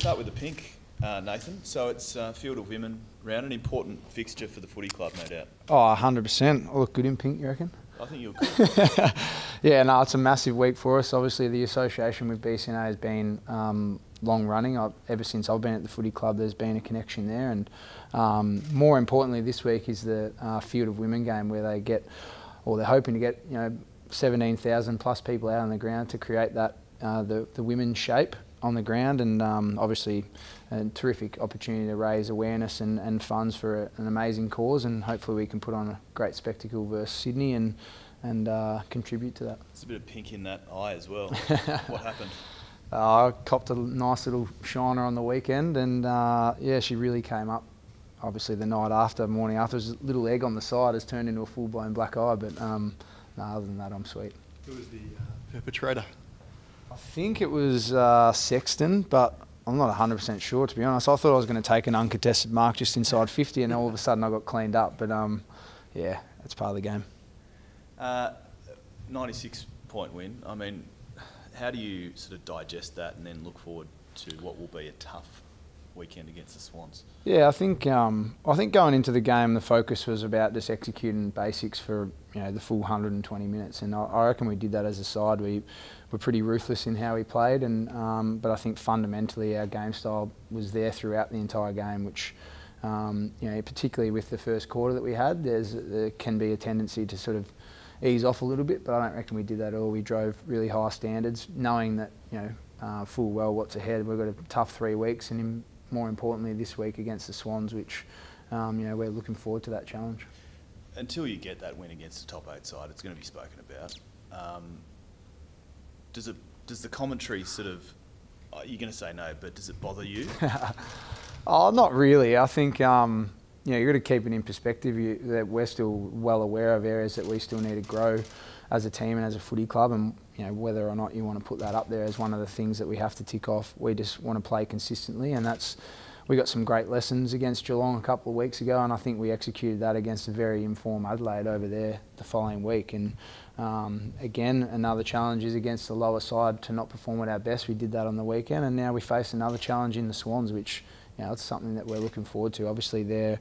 start with the pink, Nathan. So it's Field of Women round, an important fixture for the footy club, no doubt. Oh, 100%. I look good in pink, you reckon? I think you're good. Yeah, no, it's a massive week for us. Obviously, the association with BCNA has been long running. Ever since I've been at the footy club, there's been a connection there. And more importantly, this week is the Field of Women game where they get, or they're hoping to get, 17,000 plus people out on the ground to create that the women's shape on the ground, and obviously a terrific opportunity to raise awareness and funds for an amazing cause, and hopefully we can put on a great spectacle versus Sydney and contribute to that. There's a bit of pink in that eye as well. What happened? I copped a nice little shiner on the weekend, and yeah, she really came up. Obviously the night after, morning after, there's a little egg on the side has turned into a full-blown black eye, but no, other than that, I'm sweet. Who was the perpetrator? I think it was Sexton, but I'm not 100% sure, to be honest. I thought I was going to take an uncontested mark just inside 50, and all of a sudden I got cleaned up. But yeah, that's part of the game. 96-point win. I mean, how do you sort of digest that and then look forward to what will be a tough weekend against the Swans? Yeah, I think going into the game, the focus was about just executing basics for the full 120 minutes, and I reckon we did that as a side. We were pretty ruthless in how we played, and but I think fundamentally our game style was there throughout the entire game, which particularly with the first quarter that we had, there can be a tendency to sort of ease off a little bit, but I don't reckon we did that at all. We drove really high standards, knowing that full well what's ahead. We've got a tough 3 weeks, and more importantly this week against the Swans, which we're looking forward to that challenge. Until you get that win against the top 8 side, it's going to be spoken about. Does the commentary sort of, you're going to say no, but does it bother you? Oh, not really. I think you've got to keep it in perspective. That we're still well aware of areas that we still need to grow as a team and as a footy club, and whether or not you want to put that up there as one of the things that we have to tick off. We just want to play consistently, and we got some great lessons against Geelong a couple of weeks ago, and I think we executed that against a very informed Adelaide over there the following week. And again, another challenge is against the lower side to not perform at our best. We did that on the weekend, and now we face another challenge in the Swans, which it's something that we're looking forward to. Obviously, they're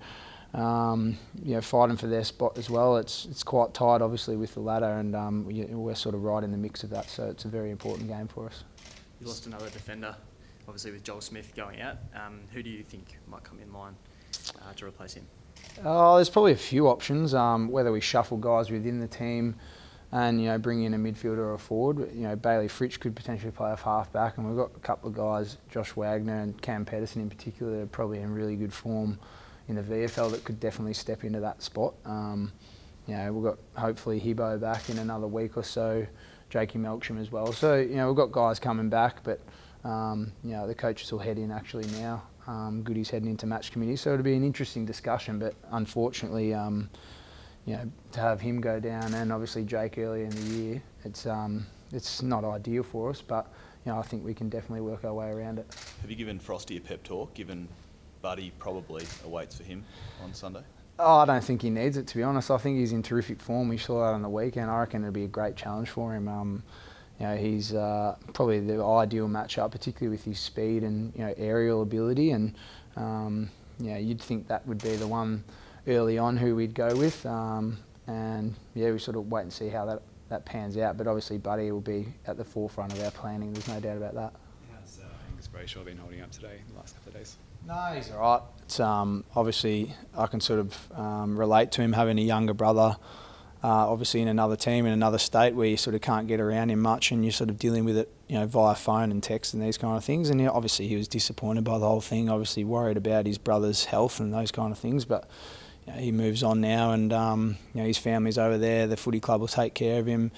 fighting for their spot as well. It's quite tight, obviously, with the ladder, and we're sort of right in the mix of that. So it's a very important game for us. You lost another defender, obviously with Joel Smith going out. Who do you think might come in line to replace him? There's probably a few options. Whether we shuffle guys within the team and bring in a midfielder or a forward. Bailey Fritsch could potentially play off half back, and we've got a couple of guys, Josh Wagner and Cam Pedersen in particular, that are probably in really good form in the VFL that could definitely step into that spot. We've got hopefully Hibbo back in another week or so, Jakey Melksham as well. So we've got guys coming back, but the coaches will head in actually now. Goody's heading into match committee, so it'll be an interesting discussion. But unfortunately, to have him go down, and obviously Jake earlier in the year, it's not ideal for us. But I think we can definitely work our way around it. Have you given Frosty a pep talk, given Buddy probably awaits for him on Sunday? Oh, I don't think he needs it, to be honest. I think he's in terrific form. We saw that on the weekend. I reckon it'll be a great challenge for him. He's probably the ideal matchup, particularly with his speed and aerial ability. And you'd think that would be the one early on who we'd go with. And yeah, we sort of wait and see how that pans out. But obviously, Buddy will be at the forefront of our planning. There's no doubt about that. How's Angus Brayshaw been holding up today in the last couple of days? No, he's all right. It's obviously I can sort of relate to him having a younger brother, obviously in another team in another state where you sort of can't get around him much, and you're sort of dealing with it, via phone and text and these kind of things. And obviously he was disappointed by the whole thing. Obviously worried about his brother's health and those kind of things, but he moves on now, and his family's over there. The footy club will take care of him,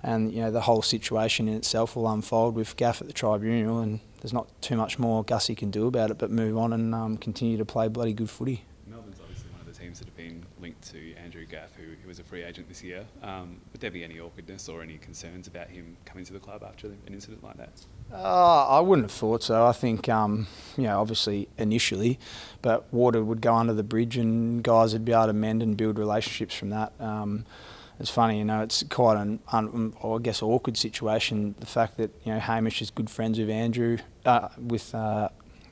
and the whole situation in itself will unfold with Gaff at the tribunal, and there's not too much more Gussie can do about it but move on and continue to play bloody good footy. Melbourne's obviously one of the teams that have been linked to Andrew Gaff, who was a free agent this year. Would there be any awkwardness or any concerns about him coming to the club after an incident like that? I wouldn't have thought so. I think, obviously initially, but water would go under the bridge and guys would be able to mend and build relationships from that. It's funny, it's quite an, awkward situation. The fact that Hamish is good friends with Andrew, with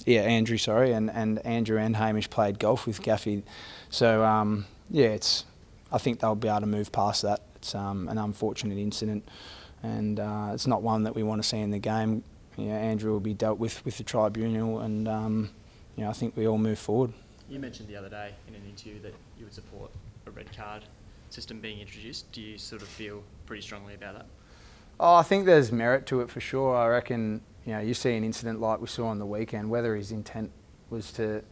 Andrew, sorry, and Andrew and Hamish played golf with Gaffy. So, I think they'll be able to move past that. It's an unfortunate incident, and it's not one that we want to see in the game. Andrew will be dealt with the tribunal, and I think we all move forward. You mentioned the other day in an interview that you would support a red card system being introduced. Do you sort of feel pretty strongly about that? Oh, I think there's merit to it for sure. I reckon, you see an incident like we saw on the weekend, whether his intent was to,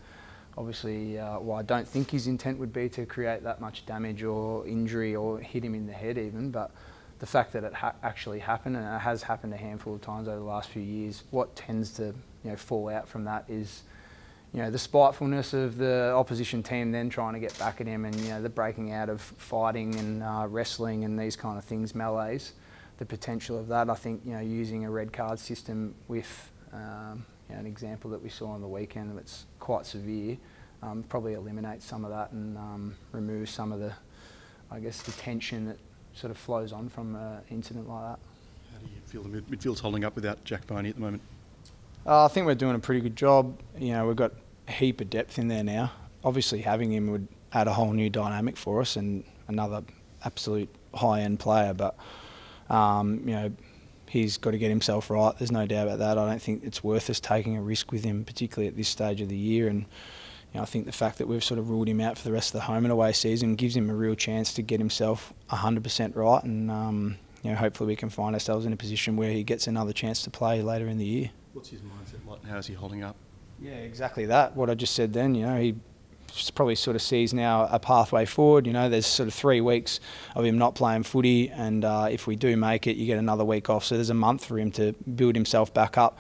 obviously, I don't think his intent would be to create that much damage or injury or hit him in the head even, but the fact that it actually happened, and it has happened a handful of times over the last few years, what tends to fall out from that is the spitefulness of the opposition team then trying to get back at him, and the breaking out of fighting and wrestling and these kind of things, melees. The potential of that, I think, using a red card system with an example that we saw on the weekend that's quite severe, probably eliminates some of that and removes some of the, the tension that sort of flows on from an incident like that. How do you feel the midfield's holding up without Jack Boney at the moment? I think we're doing a pretty good job. We've got a heap of depth in there now. Obviously, having him would add a whole new dynamic for us and another absolute high-end player, but he's got to get himself right. There's no doubt about that. I don't think it's worth us taking a risk with him, particularly at this stage of the year. And I think the fact that we've sort of ruled him out for the rest of the home and away season gives him a real chance to get himself 100% right. And hopefully we can find ourselves in a position where he gets another chance to play later in the year. What's his mindset like, and how is he holding up? Yeah, exactly that. What I just said then, he probably sort of sees now a pathway forward. There's sort of 3 weeks of him not playing footy, and if we do make it, you get another week off. So there's a month for him to build himself back up,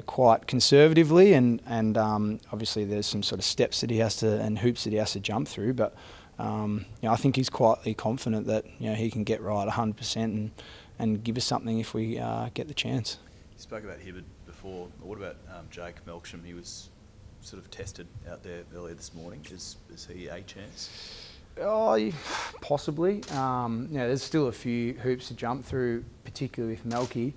quite conservatively, and obviously there's some sort of steps that he has to and hoops that he has to jump through. But I think he's quietly confident that he can get right 100% and give us something if we get the chance. You spoke about Hibberd before. What about Jake Melksham? He was sort of tested out there earlier this morning. Is he a chance? Oh, possibly. There's still a few hoops to jump through, particularly with Melky.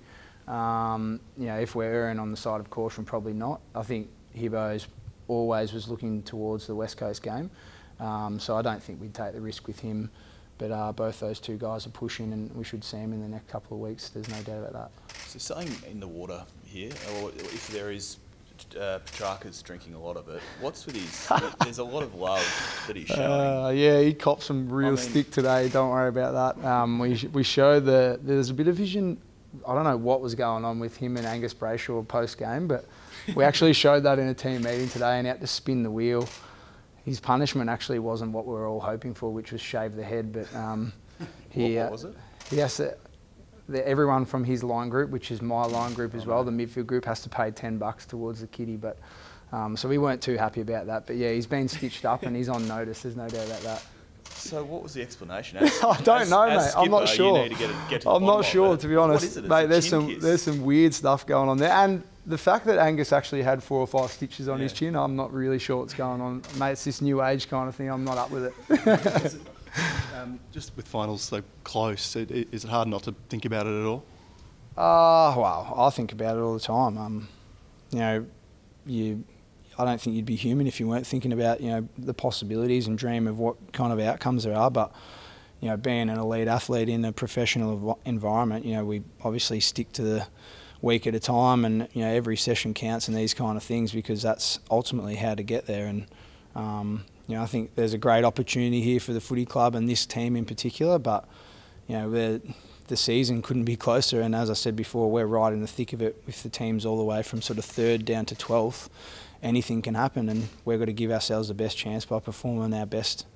If we're erring on the side of caution, probably not. I think Hibbo's always was looking towards the West Coast game, so I don't think we'd take the risk with him. But both those two guys are pushing, and we should see him in the next couple of weeks. There's no doubt about that. So something in the water here, or if there is, Petrarca's drinking a lot of it. What's with his? There's a lot of love that he's showing. Yeah, he copped some real stick today. Don't worry about that. We showed there's a bit of vision. I don't know what was going on with him and Angus Brayshaw post game, but we actually showed that in a team meeting today, and he had to spin the wheel. His punishment actually wasn't what we were all hoping for, which was shave the head. But what was it? He has to. Everyone from his line group, which is my line group as well, the midfield group, has to pay $10 towards the kitty. But so we weren't too happy about that. But yeah, he's been stitched up and he's on notice. There's no doubt about that. So what was the explanation? I don't know, mate. Skipper, I'm not sure. You need to get to I'm the not sure, to be honest. What is it? Mate, there's some weird stuff going on there. And the fact that Angus actually had 4 or 5 stitches on his chin, I'm not really sure what's going on. Mate, it's this new age kind of thing. I'm not up with it. Just with finals so close, is it hard not to think about it at all? Well, I think about it all the time. I don't think you'd be human if you weren't thinking about, the possibilities and dream of what kind of outcomes there are. But, being an elite athlete in a professional environment, we obviously stick to the week at a time, and, every session counts and these kind of things, because that's ultimately how to get there. And, I think there's a great opportunity here for the footy club and this team in particular, but, the season couldn't be closer, and as I said before, we're right in the thick of it with the teams all the way from sort of 3rd down to 12th. Anything can happen, and we've got to give ourselves the best chance by performing our best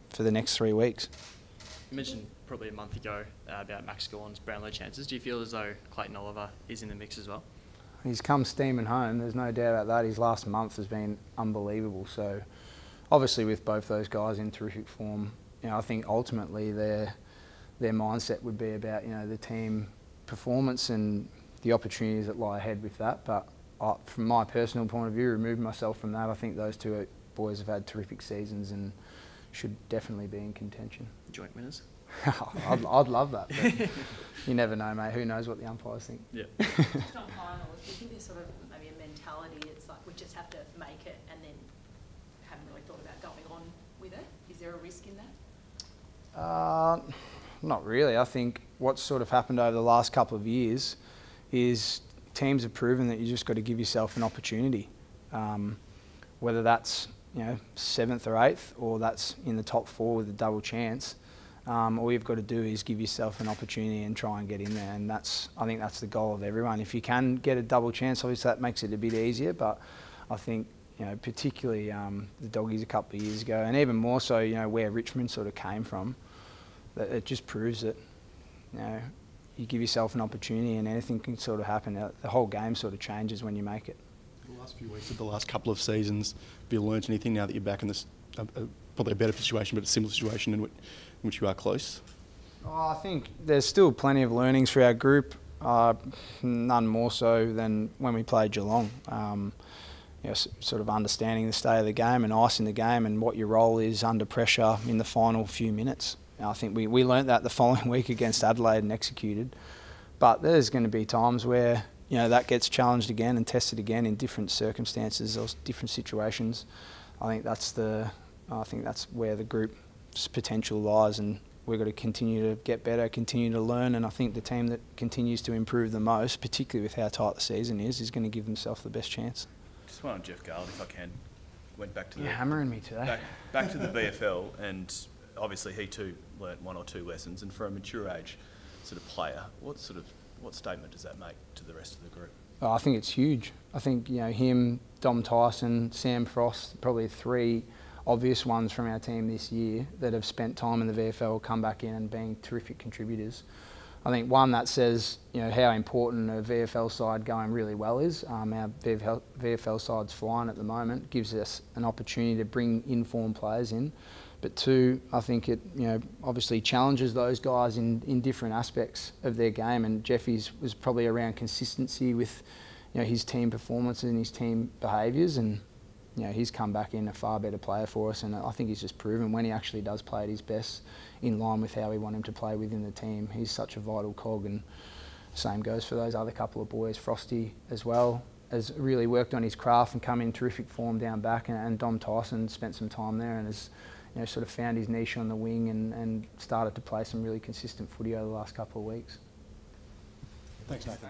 for the next 3 weeks. You mentioned probably a month ago about Max Gawn's Brownlow chances. Do you feel as though Clayton Oliver is in the mix as well? He's come steaming home, there's no doubt about that. His last month has been unbelievable, so obviously with both those guys in terrific form, I think ultimately their mindset would be about, the team performance and the opportunities that lie ahead with that. But from my personal point of view, removing myself from that, I think those two boys have had terrific seasons and should definitely be in contention. Joint winners? I'd love that, but you never know, mate. Who knows what the umpires think? Yeah. Just on finals, do you think there's sort of maybe a mentality mentality, it's like we just have to make it and then haven't really thought about going on with it? Is there a risk in that? Not really. I think what's sort of happened over the last couple of years is teams have proven that you just got to give yourself an opportunity, whether that's 7th or 8th, or that's in the top 4 with a double chance. All you've got to do is give yourself an opportunity and try and get in there, and I think that's the goal of everyone. If you can get a double chance, obviously that makes it a bit easier, but I think particularly the Doggies a couple of years ago, and even more so where Richmond sort of came from, that it just proves that you give yourself an opportunity and anything can sort of happen. The whole game sort of changes when you make it. The last few weeks of the last couple of seasons, have you learnt anything now that you're back in this probably a better situation, but a similar situation in which you are close? I think there's still plenty of learnings for our group, none more so than when we played Geelong. Sort of understanding the state of the game and icing the game and what your role is under pressure in the final few minutes. I think we learnt that the following week against Adelaide and executed. But there's going to be times where that gets challenged again and tested again in different circumstances or different situations. I think that's where the group's potential lies, and we've got to continue to get better, continue to learn, and I think the team that continues to improve the most, particularly with how tight the season is going to give themselves the best chance. Just one on Jeff Garland, if I can. Went back to You're hammering me today. Back to the VFL, and obviously he too learnt 1 or 2 lessons. And for a mature age sort of player, what statement does that make to the rest of the group? Oh, I think it's huge. I think him, Dom Tyson, Sam Frost, probably 3 obvious ones from our team this year that have spent time in the VFL, come back in and being terrific contributors. I think one that says how important a VFL side going really well is. Our VFL side's flying at the moment, gives us an opportunity to bring informed players in. But 2, I think it obviously challenges those guys in different aspects of their game. And Jeffy's was probably around consistency with his team performances and his team behaviours, and he's come back in a far better player for us. And I think he's just proven when he actually does play at his best, in line with how we want him to play within the team, he's such a vital cog. And same goes for those other couple of boys. Frosty as well has really worked on his craft and come in terrific form down back, and Dom Tyson spent some time there and has sort of found his niche on the wing and started to play some really consistent footy over the last couple of weeks. Thanks, Nathan.